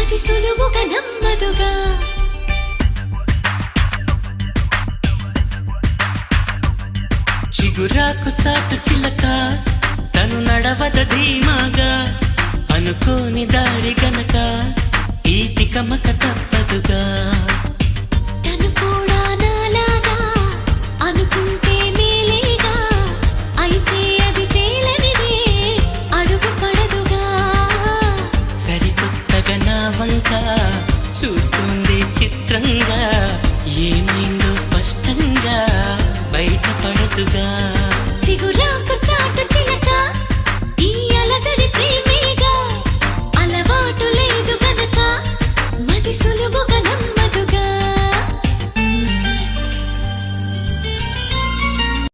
అది సులువుగా నమ్మదుగా. చిగురాకు చాటు చిలక తను నడవద ధీమాగా, అనుకోని దారి గనక ఈ తికమక తప్పదుగా. తను కూడా నాలాగా అనుకుంటే మేలేగా, అయితే అది తేలనిదే అడుగు పడదుగా. సరికొత్తగా నా వంక చూస్తుంది చిత్రంగా, ఏమైందో స్పష్టంగా బయటపడదుగా. చిగురాకు